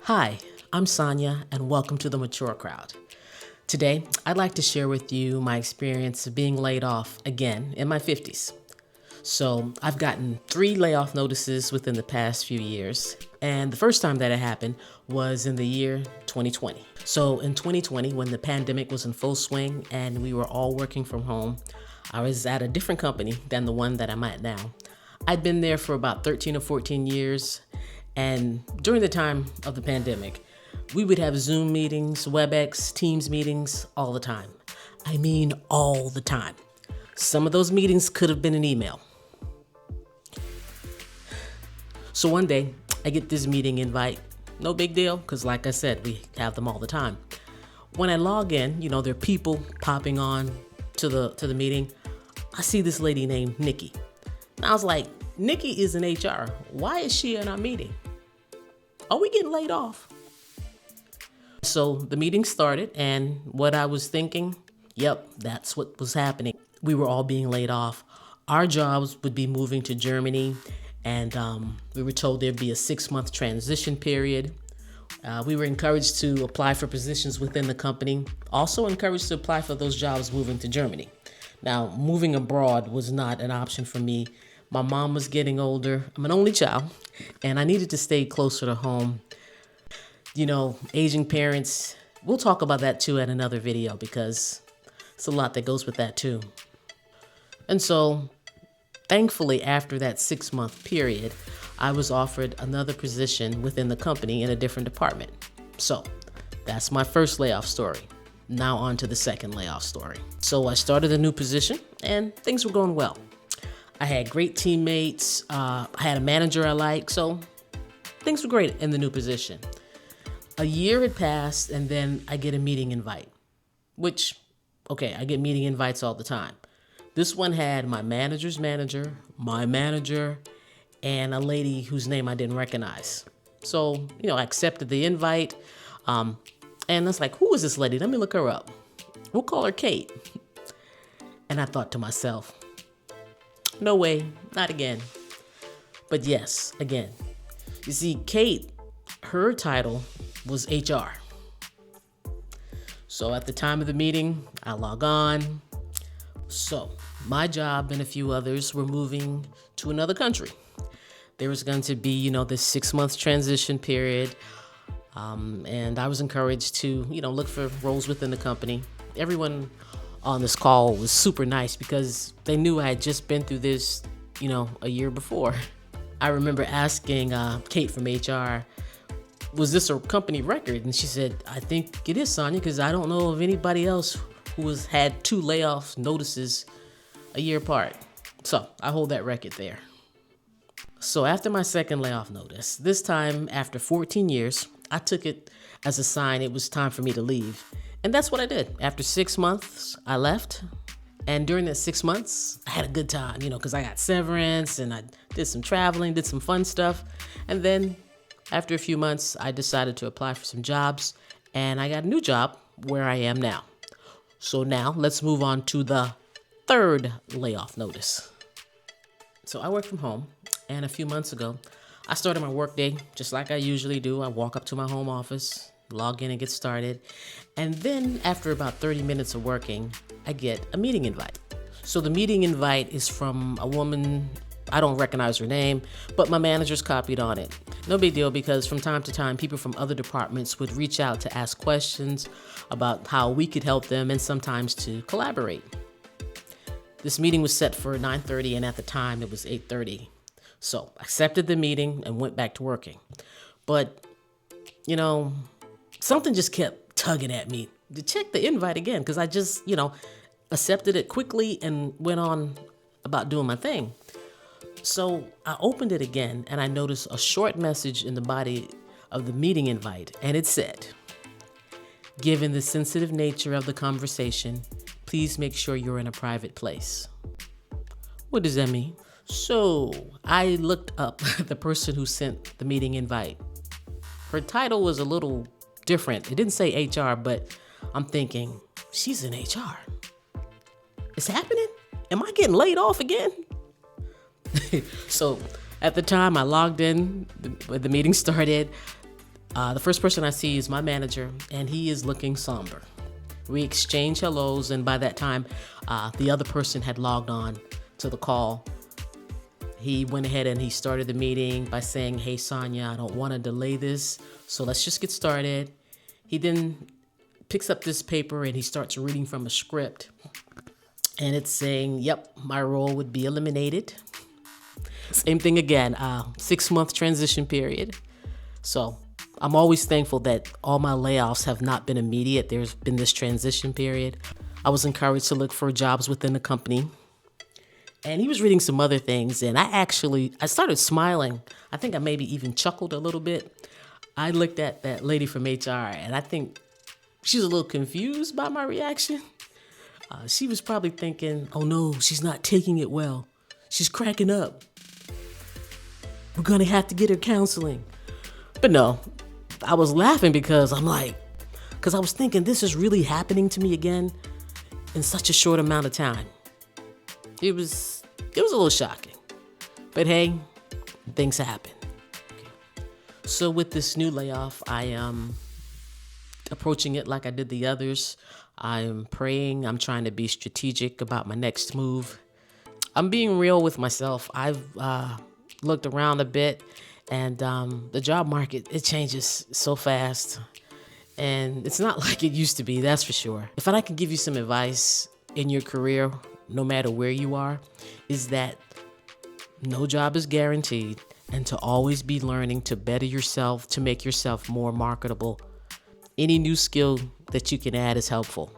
Hi, I'm Sonia, and welcome to the Mature Crowd. Today, I'd like to share with you my experience of being laid off again in my 50s. So, I've gotten 3 layoff notices within the past few years, and the first time that it happened was in the year 2020. So, in 2020, when the pandemic was in full swing and we were all working from home, I was at a different company than the one that I'm at now. I'd been there for about 13 or 14 years, and during the time of the pandemic, we would have Zoom meetings, WebEx, Teams meetings all the time. I mean, all the time. Some of those meetings could have been an email. So one day, I get this meeting invite. No big deal, because like I said, we have them all the time. When I log in, there are people popping on to the meeting. I see this lady named Nikki. And I was like, Nikki is in HR. Why is she in our meeting? Are we getting laid off? So the meeting started, and what I was thinking, yep, that's what was happening. We were all being laid off. Our jobs would be moving to Germany, and we were told there'd be a 6-month transition period. We were encouraged to apply for positions within the company, also encouraged to apply for those jobs moving to Germany. Now, moving abroad was not an option for me. My mom was getting older. I'm an only child, and I needed to stay closer to home. Aging parents, we'll talk about that too at another video because it's a lot that goes with that too. And so, thankfully, after that 6-month period, I was offered another position within the company in a different department. So, that's my first layoff story. Now on to the second layoff story. So I started a new position and things were going well. I had great teammates. I had a manager I liked, so things were great in the new position. A year had passed, and then I get a meeting invite, I get meeting invites all the time. This one had my manager's manager, my manager, and a lady whose name I didn't recognize. So, I accepted the invite, and I was like, who is this lady? Let me look her up. We'll call her Kate. And I thought to myself, no way, not again. But yes, again. You see, Kate, her title was HR. So at the time of the meeting, I log on. So my job and a few others were moving to another country. There was going to be, this 6-month transition period. And I was encouraged to, look for roles within the company. Everyone on this call was super nice because they knew I had just been through this, a year before. I remember asking Kate from HR, was this a company record? And she said, I think it is, Sonia, because I don't know of anybody else who has had 2 layoff notices a year apart. So I hold that record there. So after my second layoff notice, this time after 14 years, I took it as a sign it was time for me to leave. And that's what I did. After 6 months, I left. And during that 6 months, I had a good time, because I got severance and I did some traveling, did some fun stuff. And then after a few months, I decided to apply for some jobs, and I got a new job where I am now. So now let's move on to the third layoff notice. So I work from home, and a few months ago, I started my workday just like I usually do. I walk up to my home office, log in and get started. And then after about 30 minutes of working, I get a meeting invite. So the meeting invite is from a woman, I don't recognize her name, but my manager's copied on it. No big deal, because from time to time, people from other departments would reach out to ask questions about how we could help them and sometimes to collaborate. This meeting was set for 9:30, and at the time it was 8:30. So I accepted the meeting and went back to working. But, something just kept tugging at me to check the invite again, because I just, accepted it quickly and went on about doing my thing. So I opened it again, and I noticed a short message in the body of the meeting invite, and it said, given the sensitive nature of the conversation, please make sure you're in a private place. What does that mean? So I looked up the person who sent the meeting invite. Her title was a little different. It didn't say HR, but I'm thinking, she's in HR. It's happening? Am I getting laid off again? So at the time I logged in, when the meeting started, The first person I see is my manager, and he is looking somber. We exchange hellos, and by that time, the other person had logged on to the call. He went ahead and he started the meeting by saying, "Hey, Sonia, I don't want to delay this, so let's just get started." He then picks up this paper and he starts reading from a script. And it's saying, yep, my role would be eliminated. Same thing again, 6-month transition period. So I'm always thankful that all my layoffs have not been immediate. There's been this transition period. I was encouraged to look for jobs within the company. And he was reading some other things, and I started smiling. I think I maybe even chuckled a little bit. I looked at that lady from HR, and I think she was a little confused by my reaction. She was probably thinking, oh no, she's not taking it well. She's cracking up. We're gonna have to get her counseling. But no, I was laughing because I was thinking this is really happening to me again in such a short amount of time. It was a little shocking, but hey, things happen. Okay. So with this new layoff, I am approaching it like I did the others. I'm praying. I'm trying to be strategic about my next move. I'm being real with myself. I've looked around a bit, and the job market, it changes so fast, and it's not like it used to be, that's for sure. If I can give you some advice in your career, no matter where you are, is that no job is guaranteed, and to always be learning to better yourself, to make yourself more marketable. Any new skill that you can add is helpful.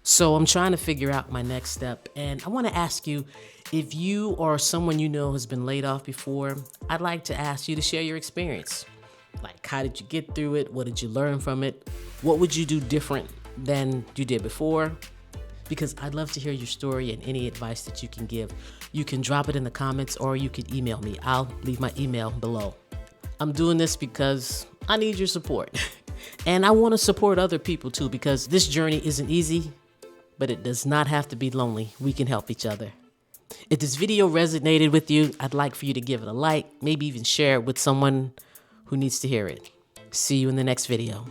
So I'm trying to figure out my next step, and I want to ask you, if you or someone you know has been laid off before, I'd like to ask you to share your experience. Like, how did you get through it? What did you learn from it? What would you do different than you did before? Because I'd love to hear your story and any advice that you can give. You can drop it in the comments or you can email me. I'll leave my email below. I'm doing this because I need your support. And I want to support other people too, because this journey isn't easy, but it does not have to be lonely. We can help each other. If this video resonated with you, I'd like for you to give it a like, maybe even share it with someone who needs to hear it. See you in the next video.